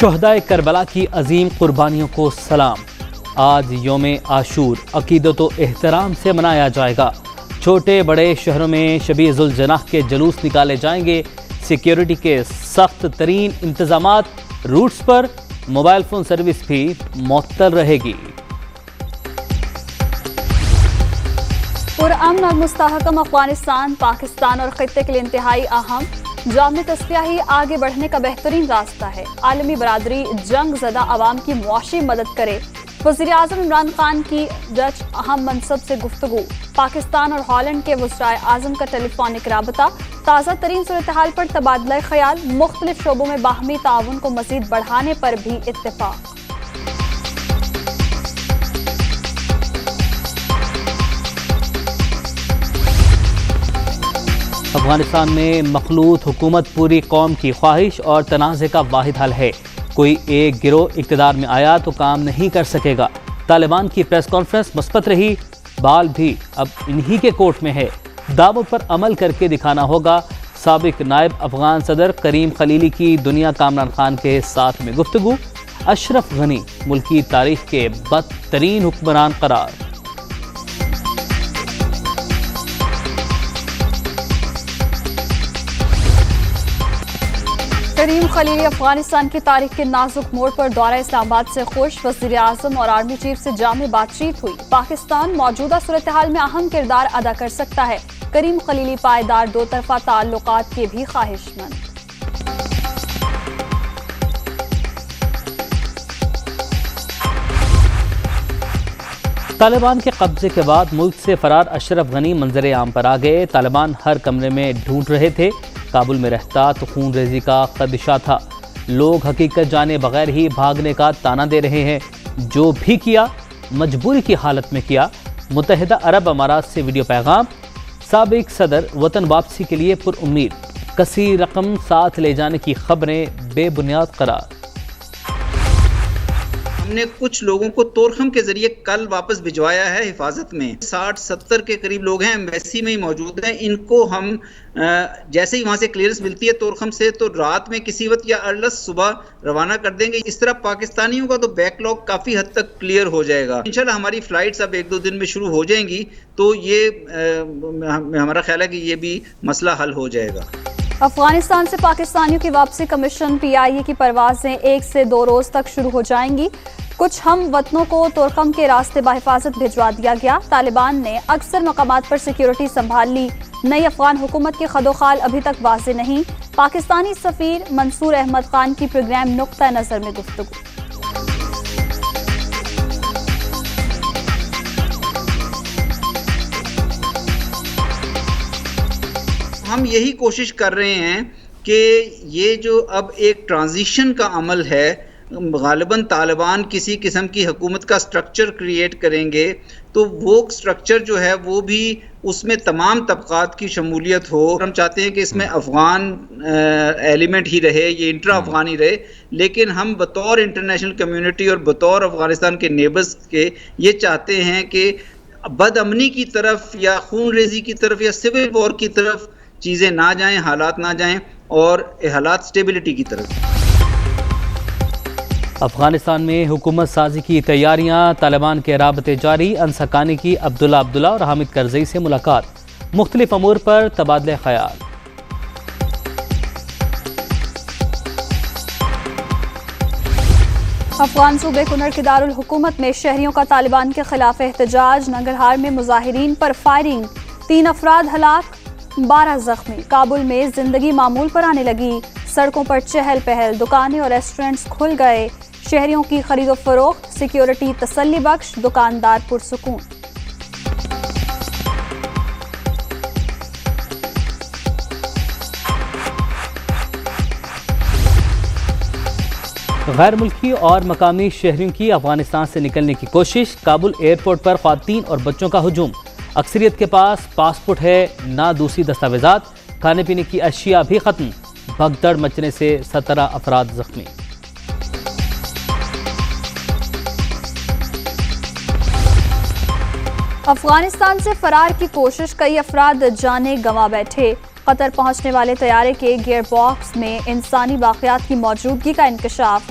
شہدائے کربلا کی عظیم قربانیوں کو سلام۔ آج یوم عاشور عقیدت و احترام سے منایا جائے گا۔ چھوٹے بڑے شہروں میں شبِ ذوالجناح کے جلوس نکالے جائیں گے۔ سیکیورٹی کے سخت ترین انتظامات، روٹس پر موبائل فون سروس بھی معطل رہے گی۔ پرامن اور مستحکم افغانستان پاکستان اور خطے کے لیے انتہائی اہم۔ جامع تصفیہ ہی آگے بڑھنے کا بہترین راستہ ہے۔ عالمی برادری جنگ زدہ عوام کی معاشی مدد کرے۔ وزیر اعظم عمران خان کی ڈچ اہم منصب سے گفتگو۔ پاکستان اور ہالینڈ کے وزرائے اعظم کا ٹیلی فونک رابطہ۔ تازہ ترین صورتحال پر تبادلہ خیال۔ مختلف شعبوں میں باہمی تعاون کو مزید بڑھانے پر بھی اتفاق۔ افغانستان میں مخلوط حکومت پوری قوم کی خواہش اور تنازع کا واحد حل ہے۔ کوئی ایک گروہ اقتدار میں آیا تو کام نہیں کر سکے گا۔ طالبان کی پریس کانفرنس مثبت رہی، بال بھی اب انہی کے کورٹ میں ہے۔ دعووں پر عمل کر کے دکھانا ہوگا۔ سابق نائب افغان صدر کریم خلیلی کی دنیا کامران خان کے ساتھ میں گفتگو۔ اشرف غنی ملکی تاریخ کے بدترین حکمران قرار۔ کریم خلیلی افغانستان کی تاریخ کے نازک موڑ پر دورہ اسلام آباد سے خوش۔ وزیر اعظم اور آرمی چیف سے جامع بات چیت ہوئی۔ پاکستان موجودہ صورتحال میں اہم کردار ادا کر سکتا ہے۔ کریم خلیلی پائیدار دو طرفہ تعلقات کے بھی خواہش مند۔ طالبان کے قبضے کے بعد ملک سے فرار اشرف غنی منظر عام پر آ گئے۔ طالبان ہر کمرے میں ڈھونڈ رہے تھے۔ کابل میں رہتا تو خون ریزی کا خدشہ تھا۔ لوگ حقیقت جانے بغیر ہی بھاگنے کا تانا دے رہے ہیں۔ جو بھی کیا مجبوری کی حالت میں کیا۔ متحدہ عرب امارات سے ویڈیو پیغام۔ سابق صدر وطن واپسی کے لیے پر امید۔ کثیر رقم ساتھ لے جانے کی خبریں بے بنیاد قرار۔ ہم نے کچھ لوگوں کو تورخم کے ذریعے کل واپس بھجوایا ہے حفاظت میں۔ 60-70 کے قریب لوگ ہیں، ایمبیسی میں ہی موجود ہیں۔ ان کو ہم جیسے ہی وہاں سے کلیئرنس ملتی ہے تورخم سے تو رات میں کسی وقت یا ارلس صبح روانہ کر دیں گے۔ اس طرح پاکستانیوں کا تو بیک لاگ کافی حد تک کلیئر ہو جائے گا۔ انشاءاللہ ہماری فلائٹس اب 1-2 دن میں شروع ہو جائیں گی تو یہ ہمارا خیال ہے کہ یہ بھی مسئلہ حل ہو جائے گا۔ افغانستان سے پاکستانیوں کی واپسی کمیشن PIA کی پروازیں 1 سے 2 روز تک شروع ہو جائیں گی۔ کچھ ہم وطنوں کو تورخم کے راستے بحفاظت بھجوا دیا گیا۔ طالبان نے اکثر مقامات پر سیکیورٹی سنبھال لی۔ نئی افغان حکومت کے خد و خال ابھی تک واضح نہیں۔ پاکستانی سفیر منصور احمد خان کی پروگرام نقطہ نظر میں گفتگو۔ ہم یہی کوشش کر رہے ہیں کہ یہ جو اب ایک ٹرانزیشن کا عمل ہے، غالباً طالبان کسی قسم کی حکومت کا سٹرکچر کریٹ کریں گے تو وہ سٹرکچر جو ہے وہ بھی اس میں تمام طبقات کی شمولیت ہو۔ ہم چاہتے ہیں کہ اس میں افغان ایلیمنٹ ہی رہے، یہ انٹرا افغانی رہے، لیکن ہم بطور انٹرنیشنل کمیونٹی اور بطور افغانستان کے نیبرز کے یہ چاہتے ہیں کہ بد امنی کی طرف یا خون ریزی کی طرف یا سول وار کی طرف چیزیں نہ جائیں، حالات نہ جائیں، اور حالات سٹیبلٹی کی طرف۔ افغانستان میں حکومت سازی کی تیاریاں، طالبان کے رابطے جاری۔ انسکانی کی عبداللہ اور حامد کرزئی سے ملاقات۔ مختلف امور پر تبادلہ خیال۔ افغان صوبے کنڑ کے دارالحکومت میں شہریوں کا طالبان کے خلاف احتجاج۔ ننگرہار میں مظاہرین پر فائرنگ، 3 افراد ہلاک، 12 زخمی۔ کابل میں زندگی معمول پر آنے لگی۔ سڑکوں پر چہل پہل، دکانیں اور ریسٹورنٹس کھل گئے۔ شہریوں کی خرید و فروخت، سیکیورٹی تسلی بخش، دکاندار پرسکون۔ غیر ملکی اور مقامی شہریوں کی افغانستان سے نکلنے کی کوشش۔ کابل ایئرپورٹ پر خواتین اور بچوں کا ہجوم۔ اکثریت کے پاس پاسپورٹ ہے، نہ دوسری دستاویزات۔ کھانے پینے کی اشیاء بھی ختم۔ بھگدڑ مچنے سے 17 افراد زخمی۔ افغانستان سے فرار کی کوشش، کئی افراد جانیں گنوا بیٹھے۔ قطر پہنچنے والے طیارے کے گیئر باکس میں انسانی باقیات کی موجودگی کا انکشاف۔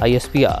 ISPR।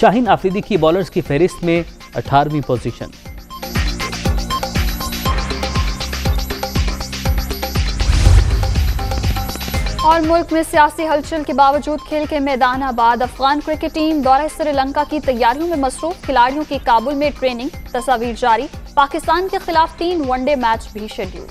شاہین آفریدی کی بالرز کی فہرست میں 18ویں پوزیشن۔ اور ملک میں سیاسی ہلچل کے باوجود کھیل کے میدان آباد، افغان کرکٹ ٹیم دورہ سری لنکا کی تیاریوں میں مصروف، کھلاڑیوں کی کابل میں ٹریننگ، تصاویر جاری، پاکستان کے خلاف 3 ون ڈے میچ بھی شیڈول۔